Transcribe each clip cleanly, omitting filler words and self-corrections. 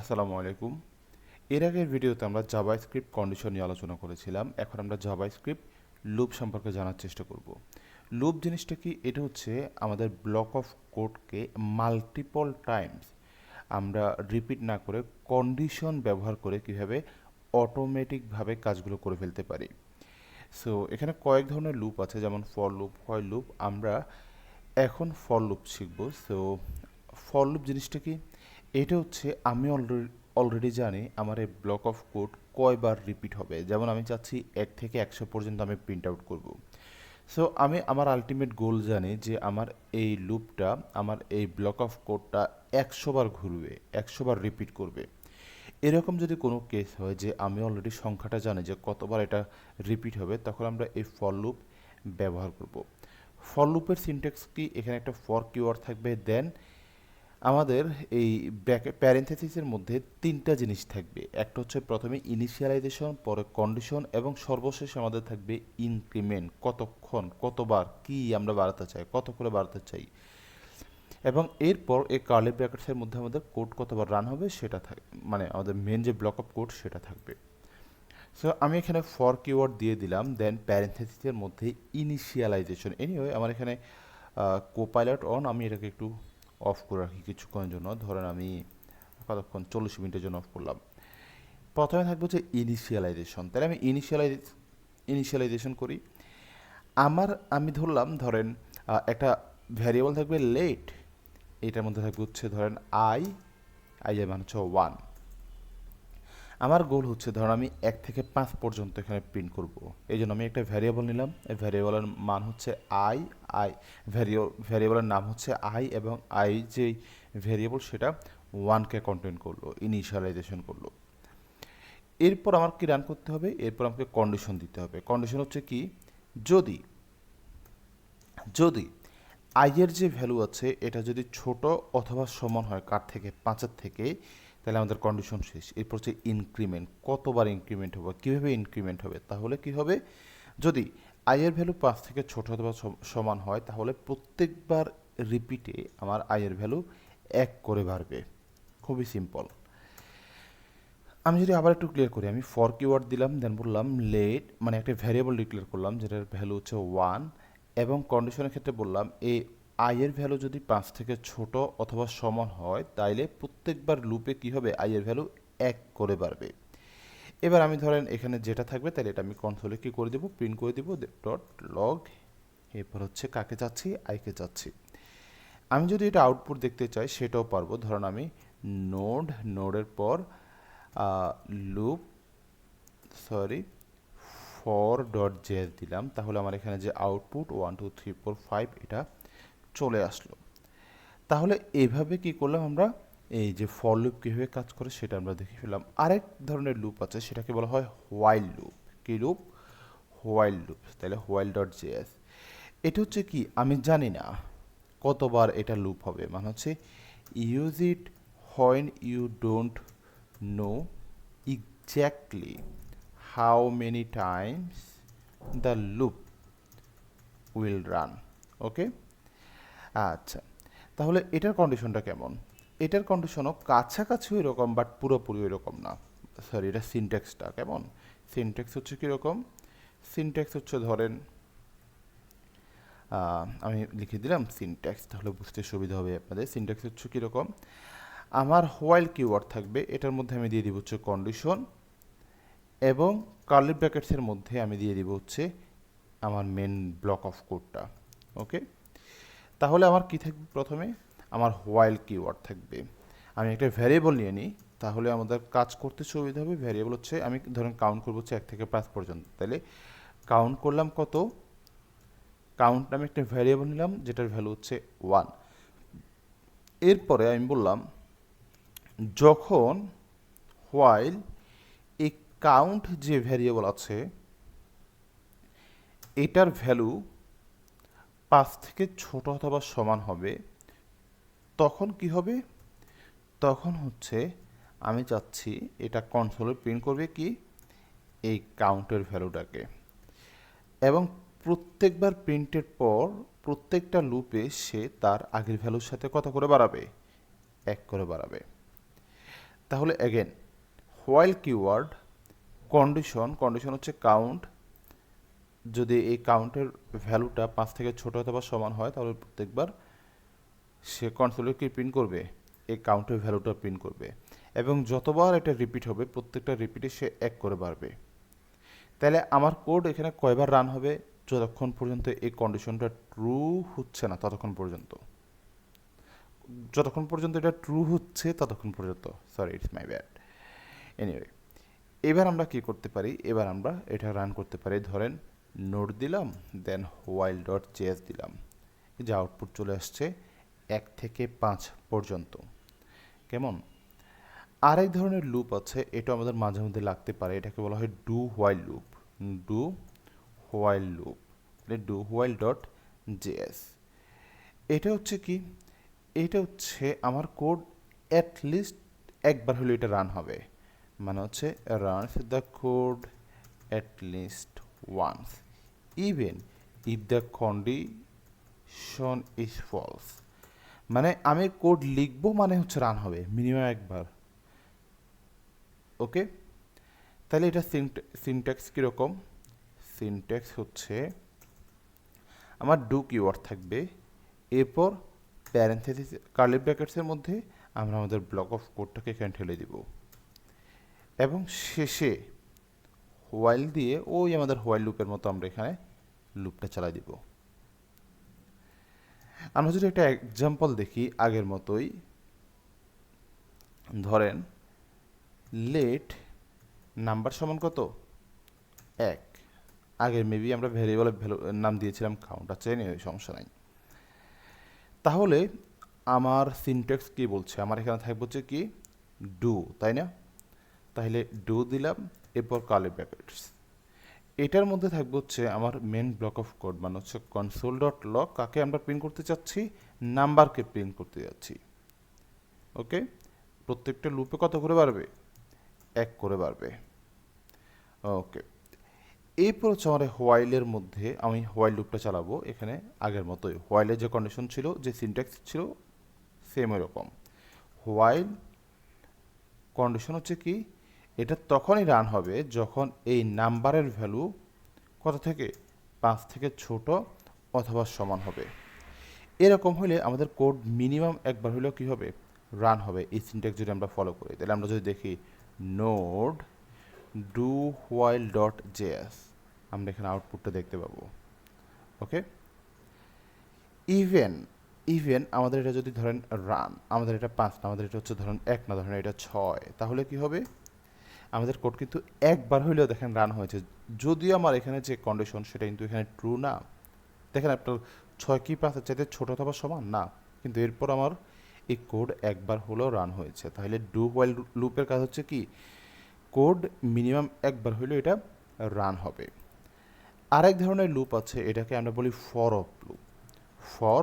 আসসালামু আলাইকুম। এর আগের ভিডিওতে আমরা জাভাস্ক্রিপ্ট কন্ডিশন নিয়ে আলোচনা করেছিলাম। এখন আমরা জাভাস্ক্রিপ্ট লুপ সম্পর্কে জানার চেষ্টা করব। লুপ জিনিসটা কি? এটা হচ্ছে আমাদের ব্লক অফ কোডকে মাল্টিপল টাইমস আমরা রিপিট না করে কন্ডিশন ব্যবহার করে কীভাবে অটোমেটিকভাবে কাজগুলো করে ফেলতে পারি। সো এখানে কয়েক ধরনের লুপ আছে, যেমন ফর লুপ, হোয়াইল লুপ। আমরা এখন ফর লুপ শিখব। সো ফর লুপ জিনিসটা কি? এটা হচ্ছে আমি অলরেডি জানি আমার এই ব্লক অফ কোড কয়বার রিপিট হবে। যেমন আমি চাচ্ছি 1 থেকে 100 পর্যন্ত আমি প্রিন্ট আউট করব। সো আমি আমার আলটিমেট গোল জানি যে আমার এই লুপটা, আমার এই ব্লক অফ কোডটা 100 বার ঘুরবে, 100 বার রিপিট করবে। এরকম যদি কোনো কেস হয় যে আমি অলরেডি সংখ্যাটা জানি যে কতবার এটা রিপিট হবে, তখন আমরা এই ফর লুপ ব্যবহার করব। ফর লুপের সিনট্যাক্স কি? এখানে একটা ফর কিওয়ার্ড থাকবে, দেন আমাদের এই প্যারেন্থেসিসের মধ্যে তিনটা জিনিস থাকবে। একটা হচ্ছে প্রথমে ইনিশিয়ালাইজেশন, পরে কন্ডিশন এবং সর্বশেষে আমাদের থাকবে ইনক্রিমেন্ট। কতক্ষণ, কতবার, কি আমরা বাড়াতে চাই, কত করে বাড়াতে চাই, এবং এরপর এই কার্লি ব্র্যাকেটসের মধ্যে আমাদের কোড কতবার রান হবে সেটা থাকবে, মানে আমাদের মেন যে ব্লক অফ কোড সেটা থাকবে। সো আমি এখানে ফর কিওয়ার্ড দিয়ে দিলাম, দেন প্যারেন্থেসিসের মধ্যে ইনিশিয়ালাইজেশন। এনিওয়ে আমার এখানে কোপাইলট অন, আমি এটাকে একটু অফ করে রাখি কিছুক্ষণের জন্য। ধরেন আমি কতক্ষণ, 40 মিনিটের জন্য অফ করলাম। প্রথমে থাকবে হচ্ছে ইনিশিয়ালাইজেশন, তাহলে আমি ইনিশিয়ালাইজেশন করি। আমি ধরলাম, ধরেন একটা ভ্যারিয়েবল থাকবে লেট, এটার মধ্যে থাকবে হচ্ছে ধরেন আই, আই এর মান হচ্ছে 1। আমার গোল হচ্ছে ধরুন আমি 1 থেকে 5 পর্যন্ত এখানে প্রিন্ট করব। এই জন্য আমি একটা ভ্যারিয়েবল নিলাম, এই ভ্যারিয়েবলের মান হচ্ছে আই। আই ভ্যারিয়েবলের নাম হচ্ছে আই, এবং আই যেই ভ্যারিয়েবল সেটা 1কে কন্টেন্ট করলো, ইনিশিয়ালাইজেশন করলো। এরপর আমার কি রান করতে হবে? এরপর আমাকে কন্ডিশন দিতে হবে। কন্ডিশন হচ্ছে কি? যদি যদি আই এর যে ভ্যালু আছে এটা যদি ছোট অথবা সমান হয় কার থেকে, 5-এর থেকে, তাহলে আমাদের কন্ডিশন শেষ। এরপর হচ্ছে ইনক্রিমেন্ট, কতবার ইনক্রিমেন্ট হবে, কীভাবে ইনক্রিমেন্ট হবে। তাহলে কি হবে? যদি আই এর ভ্যালু 5 থেকে ছোট অথবা সমান হয়, তাহলে প্রত্যেকবার রিপিটে আমার আই এর ভ্যালু 1 করে বাড়বে। খুবই সিম্পল। আমি যদি আবার একটু ক্লিয়ার করি, আমি ফর কিওয়ার্ড দিলাম, দেন বললাম লেট, মানে একটা ভ্যারিয়েবল ডিক্লেয়ার করলাম যেটার ভ্যালু হচ্ছে 1, এবং কন্ডিশনের ক্ষেত্রে বললাম এই আই এর ভ্যালু যদি 5 থেকে ছোট অথবা সমান হয়, তাইলে প্রত্যেকবার লুপে কি হবে? আই এর ভ্যালু 1 করে বাড়বে। এবার আমি ধরেন এখানে যেটা থাকবে, তাহলে এটা আমি কনসোলে কি করে দেবো? প্রিন্ট করে দেবো ডট লগ। এরপর হচ্ছে কাকে চাচ্ছি? আইকে চাচ্ছি। আমি যদি এটা আউটপুট দেখতে চাই সেটাও পারবো। ধরুন আমি নোডের পর loop, sorry, for dot JS দিলাম, তাহলে আমার এখানে যে আউটপুট 1 2 3 4 5 এটা চলে আসলো। তাহলে এভাবে কি করলাম আমরা? এই যে ফর লুপ কীভাবে কাজ করে সেটা আমরা দেখে ফেললাম। আরেক ধরনের লুপ আছে, সেটাকে বলা হয় হোয়াইল লুপ। কি লুপ? While loop. তাহলে হোয়াইল ডট জেএস, এটা হচ্ছে কি? আমি জানি না কতবার এটা লুপ হবে, মানে হচ্ছে use it when you don't know exactly how many times the loop will run. Okay, আচ্ছা। তাহলে এটার কন্ডিশনটা কেমন? এটার কন্ডিশনও কাছাকাছি এরকম, বাট পুরোপুরি এরকম না। সরি, এটা সিনট্যাক্সটা কেমন? সিনট্যাক্স হচ্ছে কীরকম? সিনট্যাক্স হচ্ছে ধরেন আমি লিখে দিলাম সিনট্যাক্স, তাহলে বুঝতে সুবিধা হবে আপনাদের। সিনট্যাক্স হচ্ছে কীরকম? আমার হোয়াইল কিওয়ার্ড থাকবে, এটার মধ্যে আমি দিয়ে দিব হচ্ছে কন্ডিশন, এবং কার্লি ব্র্যাকেটসের মধ্যে আমি দিয়ে দিব হচ্ছে আমার মেন ব্লক অফ কোডটা। ওকে, তাহলে আমার কি থাকবে? প্রথমে আমার হোয়াইল কিওয়ার্ড থাকবে। আমি একটা ভ্যারিয়েবল নিয়ে নিই, তাহলে আমাদের কাজ করতে সুবিধা হবে। ভ্যারিয়েবল হচ্ছে, আমি ধরেন কাউন্ট করবো হচ্ছে 1 থেকে 5 পর্যন্ত। তাহলে কাউন্ট করলাম কত? কাউন্ট নামে একটা ভ্যারিয়েবল নিলাম যেটার ভ্যালু হচ্ছে 1। এরপরে আমি বললাম যখন হোয়াইল এই কাউন্ট যে ভ্যারিয়েবল আছে এটার ভ্যালু 5 থেকে ছোট অথবা সমান হবে, তখন কি হবে? তখন হচ্ছে আমি চাচ্ছি এটা কনসোলে প্রিন্ট করবে কি? এই কাউন্টের ভ্যালুটাকে। এবং প্রত্যেকবার প্রিন্টের পর প্রত্যেকটা লুপে সে তার আগের ভ্যালুর সাথে কত করে বাড়াবে? 1 করে বাড়াবে। তাহলে অ্যাগেন হোয়াইল কিওয়ার্ড কন্ডিশন হচ্ছে কাউন্ট, যদি এই কাউন্টের ভ্যালুটা 5 থেকে ছোট অথবা সমান হয় তাহলে প্রত্যেকবার সে কনসোলে কি প্রিন্ট করবে, এই কাউন্টের ভ্যালুটা প্রিন্ট করবে, এবং যতবার এটা রিপিট হবে প্রত্যেকটা রিপিটে সে 1 করে বাড়বে। তাহলে আমার কোড এখানে কয়বার রান হবে, যতক্ষণ পর্যন্ত এই কন্ডিশনটা ট্রু হচ্ছে না ততক্ষণ পর্যন্ত, যতক্ষণ পর্যন্ত এটা ট্রু হচ্ছে ততক্ষণ পর্যন্ত, sorry it's my bad. Anyway, এবার আমরা কি করতে পারি, এবার আমরা এটা রান করতে পারি, ধরেন নোট দিলাম, দেন হোয়াইল ডট জেএস দিলাম, এই যে আউটপুট চলে আসছে 1 থেকে 5 পর্যন্ত। কেমন? আরেক ধরনের লুপ আছে, এটা আমাদের মাঝে মধ্যে লাগতে পারে, এটাকে বলা হয় do while loop. Do while loop, do while dot JS. এটা হচ্ছে কি, এটা হচ্ছে আমার কোড অ্যাটলিস্ট একবার হলে এটা রান হবে, মানে হচ্ছে runs the code at least once even if the condition is false. মানে আমি কোড লিখবো মানে হচ্ছে রান হবে মিনিমাম একবার। ওকে, তাহলে এটা সিনট্যাক্স কীরকম, সিনট্যাক্স হচ্ছে আমার ডু কিওয়ার্ড থাকবে, এরপর প্যারেন্থেসিস কার্লি ব্র্যাকেটসের মধ্যে আমরা আমাদের ব্লক অফ কোডটাকে এখানে ঠেলে দিব, এবং শেষে হোয়াইল দিয়ে ওই আমাদের হোয়াইল লুপের মতো আমরা এখানে লুপটা চালাই দিব। আমরা যদি একটা এক্সাম্পল দেখি আগের মতোই, ধরেন লেট নাম্বার সমান কত 1, আগের মেবি আমরা ভ্যারিয়েবল ভ্যালু নাম দিয়েছিলাম কাউন্ট, আছে নিয়ে সমস্যা নাই। তাহলে আমার সিনট্যাক্স কি বলছে, আমার এখানে থাকবে হচ্ছে কি ডু, তাই না? তাহলে ডু দিলাম, এরপর কার্লি ব্র্যাকেটস, এটার মধ্যে থাকবে হচ্ছে আমার মেন ব্লক অফ কোড, মানে হচ্ছে কনসোল ডট লগ, কাকে আমরা প্রিন্ট করতে চাচ্ছি, নাম্বারকে প্রিন্ট করতে যাচ্ছি। ওকে, প্রত্যেকটা লুপে কত করে বাড়বে, 1 করে বাড়বে। ওকে, এরপর হচ্ছে আমার হোয়াইলের মধ্যে আমি হোয়াইল লুপটা চালাবো, এখানে আগের মতোই হোয়াইলের যে কন্ডিশন ছিল, যে সিনট্যাক্স ছিল সেম এরকম। হোয়াইল কন্ডিশন হচ্ছে কি, এটা তখনই রান হবে যখন এই নাম্বারের ভ্যালু কত থেকে 5 থেকে ছোট অথবা সমান হবে। এরকম হলে আমাদের কোড মিনিমাম একবার হলেও কী হবে, রান হবে, এই সিনট্যাক্স যদি আমরা ফলো করি। তাহলে আমরা যদি দেখি node do while dot JS, আমরা এখানে আউটপুটটা দেখতে পাবো। ওকে, ইভেন ইভেন আমাদের এটা যদি ধরেন রান, আমাদের এটা 5 না, আমাদের এটা হচ্ছে ধরেন 1 না, ধরেন এটা 6, তাহলে কি হবে, আমাদের কোড কিন্তু একবার হইলেও দেখেন রান হয়েছে, যদিও আমার এখানে যে কন্ডিশন সেটা কিন্তু এখানে ট্রু না। দেখেন আপনার 6 কি 5-এর চাইতে ছোট অথবা সমান না, কিন্তু এরপর আমার এই কোড একবার হলেও রান হয়েছে। তাহলে ডু হোয়াইল লুপের কাজ হচ্ছে কি, কোড মিনিমাম একবার হলেও এটা রান হবে। আরেক ধরনের লুপ আছে, এটাকে আমরা বলি for of loop. For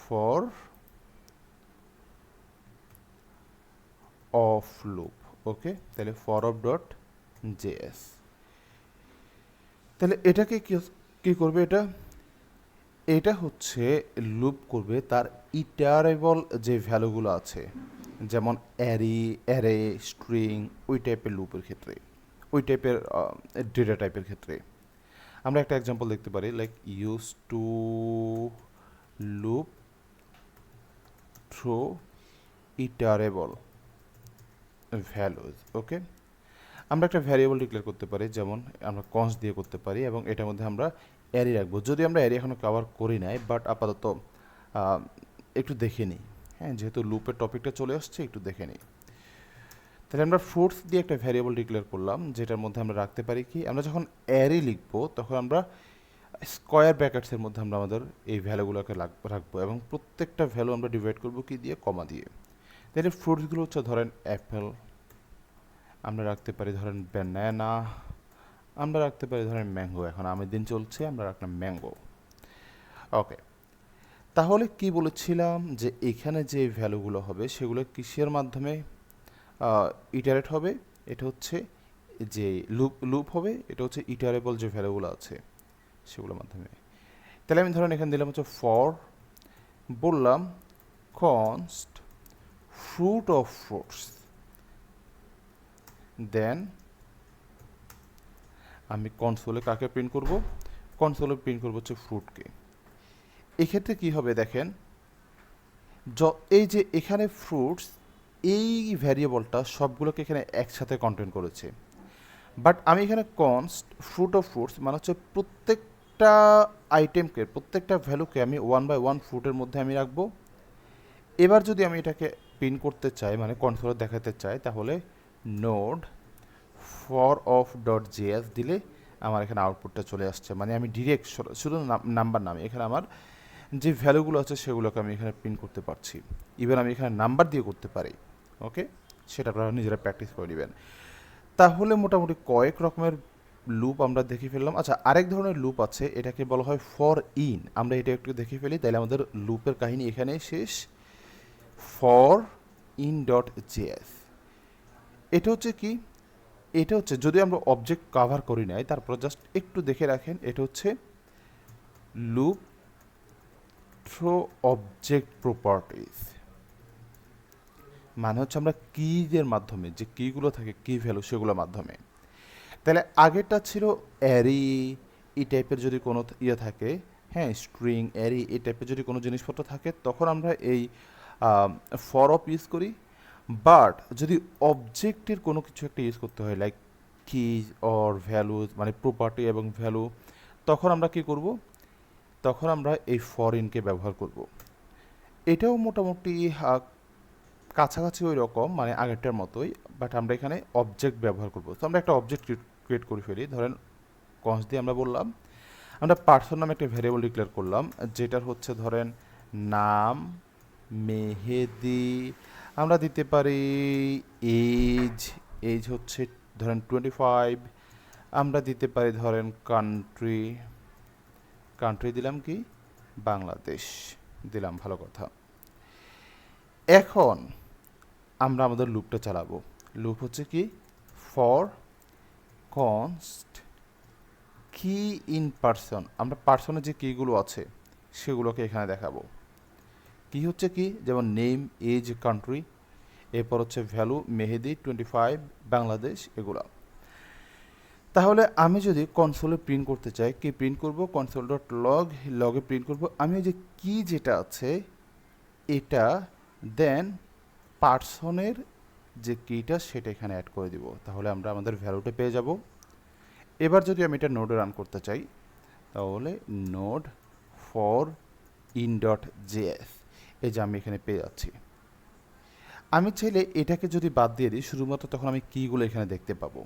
for of loop. Okay, তাহলে ফর অফ ডট জেএস, তাহলে এটাকে কি করবে, এটা হচ্ছে লুপ করবে তার ইটারেবল যে ভ্যালুগুলো আছে, যেমন অ্যারে স্ট্রিং, ওই টাইপের লুপের ক্ষেত্রে, ওই টাইপের ডেটা টাইপের ক্ষেত্রে আমরা একটা এক্সাম্পল দেখতে পারি, like use to loop through iterable values. Okay, আমরা একটা ভ্যারিয়েবল ডিক্লেয়ার করতে পারি, যেমন আমরা কনস্ট দিয়ে করতে পারি, এবং এটার মধ্যে আমরা অ্যারে রাখবো, যদি আমরা অ্যারে এখনও কভার করি নাই, বাট আপাতত একটু দেখে নিই। হ্যাঁ, যেহেতু লুপের টপিকটা চলে আসছে একটু দেখে নিই। তাহলে আমরা ফ্রুটস দিয়ে একটা ভ্যারিয়েবল ডিক্লেয়ার করলাম, যেটার মধ্যে আমরা রাখতে পারি কি, আমরা যখন অ্যারে লিখবো তখন আমরা স্কোয়ার ব্র্যাকেটসের মধ্যে আমরা আমাদের এই ভ্যালুগুলোকে রাখবো, এবং প্রত্যেকটা ভ্যালু আমরা ডিভাইড করবো কি দিয়ে, কমা দিয়ে। তাহলে ফ্রুটসগুলো হচ্ছে ধরেন অ্যাপেল, আমরা রাখতে পারি ধরেন ব্যানানা, আমরা রাখতে পারি ধরেন ম্যাঙ্গো, এখন আমের দিন চলছে আমরা রাখলাম ম্যাঙ্গো। ওকে, তাহলে কি বলেছিলাম যে এখানে যে ভ্যালুগুলো হবে সেগুলো কিসের মাধ্যমে ইটারেট হবে, এটা হচ্ছে যে লুপ হবে, এটা হচ্ছে ইটারেবল যে ভ্যালুগুলো আছে সেগুলোর মাধ্যমে। তাহলে আমি ধরেন এখানে দিলাম হচ্ছে ফর, বললাম const fruit of fruits, দেন আমি কনসোলে কাকে প্রিন্ট করব, কনসোলে প্রিন্ট করব হচ্ছে ফ্রুটকে। এক্ষেত্রে কি হবে দেখেন, এই যে এখানে ফ্রুটস এই ভ্যারিয়েবলটা সবগুলোকে এখানে একসাথে কন্টেন্ট করেছে, বাট আমি এখানে কনস্ট ফ্রুট অফ ফ্রুটস মানে হচ্ছে প্রত্যেকটা আইটেমকে, প্রত্যেকটা ভ্যালুকে আমি 1 বাই 1 ফ্রুটের মধ্যে আমি রাখবো। এবার যদি আমি এটাকে প্রিন্ট করতে চাই, মানে কনসোলে দেখাতে চাই, তাহলে node for of dot JS দিলে আমার এখানে আউটপুটটা চলে আসছে। মানে আমি ডিরেক্ট শুধু নাম্বার নামে এখানে আমার যে ভ্যালুগুলো আছে সেগুলোকে আমি এখানে প্রিন্ট করতে পারছি। ইভেন আমি এখানে নাম্বার দিয়ে করতে পারি। ওকে, সেটা আপনারা নিজেরা প্র্যাকটিস করে নেবেন। তাহলে মোটামুটি কয়েক রকমের লুপ আমরা দেখে ফেললাম। আচ্ছা, আরেক ধরনের লুপ আছে, এটাকে বলা হয় ফর ইন। আমরা এটা একটু দেখে ফেলি, তাহলে আমাদের লুপের কাহিনী এখানেই শেষ। ফর ইন ডট জেএস, এটা হচ্ছে কি, এটা হচ্ছে যদি আমরা অবজেক্ট কভার করি নাই, তারপর জাস্ট একটু দেখে রাখেন, এটা হচ্ছে লুপ থ্রো অবজেক্ট প্রপার্টিজ। মানে হচ্ছে আমরা কিজের মাধ্যমে, যে কিগুলো থাকে কি ভ্যালু সেগুলোর মাধ্যমে। তাহলে আগেরটা ছিল অ্যারি, এই টাইপের যদি কোনো ইয়ে থাকে, হ্যাঁ স্ট্রিং অ্যারি এই টাইপের যদি কোনো জিনিসপত্র থাকে, তখন আমরা এই ফর অফ ইউজ করি। বাট যদি অবজেক্টের কোনো কিছু একটা ইউজ করতে হয়, লাইক কিজ অর ভ্যালুজ, মানে প্রপার্টি এবং ভ্যালু, তখন আমরা কি করব, তখন আমরা এই ফর ইনকে ব্যবহার করব। এটাও মোটামুটি কাছাকাছি ওই রকম, মানে আগেরটার মতোই, বাট আমরা এখানে অবজেক্ট ব্যবহার করব। তো আমরা একটা অবজেক্ট ক্রিয়েট করে ফেলি। ধরেন কনস্ট দিয়ে আমরা বললাম, আমরা পার্সন নামে একটা ভ্যারিয়েবল ডিক্লেয়ার করলাম, যেটার হচ্ছে ধরেন নাম মেহেদি, আমরা দিতে পারি এজ, এজ হচ্ছে ধরেন 25, আমরা দিতে পারি ধরেন কান্ট্রি, কান্ট্রি দিলাম কি বাংলাদেশ দিলাম, ভালো কথা। এখন আমরা আমাদের লুপটা চালাবো। লুপ হচ্ছে কি ফর কনস্ট কি ইন পার্সন, আমরা পার্সনের যে কিগুলো আছে সেগুলোকে এখানে দেখাবো। কি হচ্ছে কি, যেমন নেম এজ কান্ট্রি, এরপর হচ্ছে ভ্যালু মেহেদি 25 বাংলাদেশ, এগুলা। তাহলে আমি যদি কনসোলে প্রিন্ট করতে চাই, কি প্রিন্ট করব, কনসোল ডট লগ, লগে প্রিন্ট করব আমি যে কি যেটা আছে এটা, দেন পার্সনের যে কিটা সেটা এখানে অ্যাড করে দিব, তাহলে আমরা আমাদের ভ্যালুটা পেয়ে যাব। এবার যদি আমি এটা নোডে রান করতে চাই, তাহলে node for in dot JS, এই যে আমি এখানে পেয়ে যাচ্ছি। আমি চাইলে এটাকে যদি বাদ দিয়ে দিই শুধুমাত্র, তখন আমি কিগুলো এখানে দেখতে পাবো।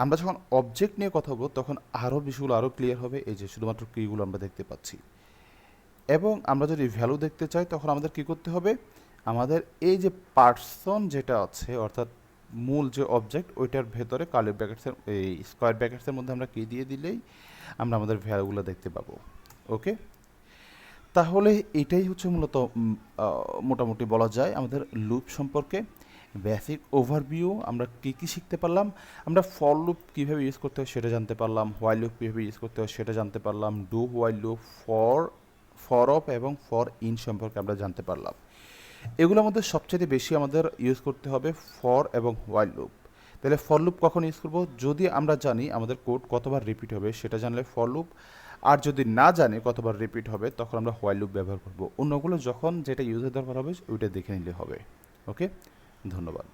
আমরা যখন অবজেক্ট নিয়ে কথা বলবো তখন আরও বিষয়গুলো আরও ক্লিয়ার হবে। এই যে শুধুমাত্র কিগুলো আমরা দেখতে পাচ্ছি। এবং আমরা যদি ভ্যালু দেখতে চাই তখন আমাদের কি করতে হবে, আমাদের এই যে পার্সন যেটা আছে, অর্থাৎ মূল যে অবজেক্ট, ওইটার ভেতরে কার্লি ব্র্যাকেটসের এই স্কোয়ার ব্র্যাকেটসের মধ্যে আমরা কি দিয়ে দিলেই আমরা আমাদের ভ্যালুগুলো দেখতে পাবো। ওকে, তাহলে এটাই হচ্ছে মূলত মোটামুটি বলা যায় আমাদের লুপ সম্পর্কে বেসিক ওভারভিউ। আমরা কী কী শিখতে পারলাম, আমরা ফর লুপ কীভাবে ইউজ করতে হয় সেটা জানতে পারলাম, হোয়াইল লুপ কীভাবে ইউজ করতে হয় সেটা জানতে পারলাম, do while loop, for of এবং ফর ইন সম্পর্কে আমরা জানতে পারলাম। এগুলোর মধ্যে সবচেয়ে বেশি আমাদের ইউজ করতে হবে ফর এবং হোয়াইল লুপ। তাহলে ফর লুপ কখন ইউজ করব, যদি আমরা জানি আমাদের কোড কতবার রিপিট হবে সেটা জানলে ফর লুপ, আর যদি না জানি কতবার রিপিট হবে তখন আমরা হোয়াইল লুপ ব্যবহার করব। অন্যগুলো যখন যেটা ইউজের দরকার হবে ওইটা দেখে নিলে হবে। ওকে, ধন্যবাদ।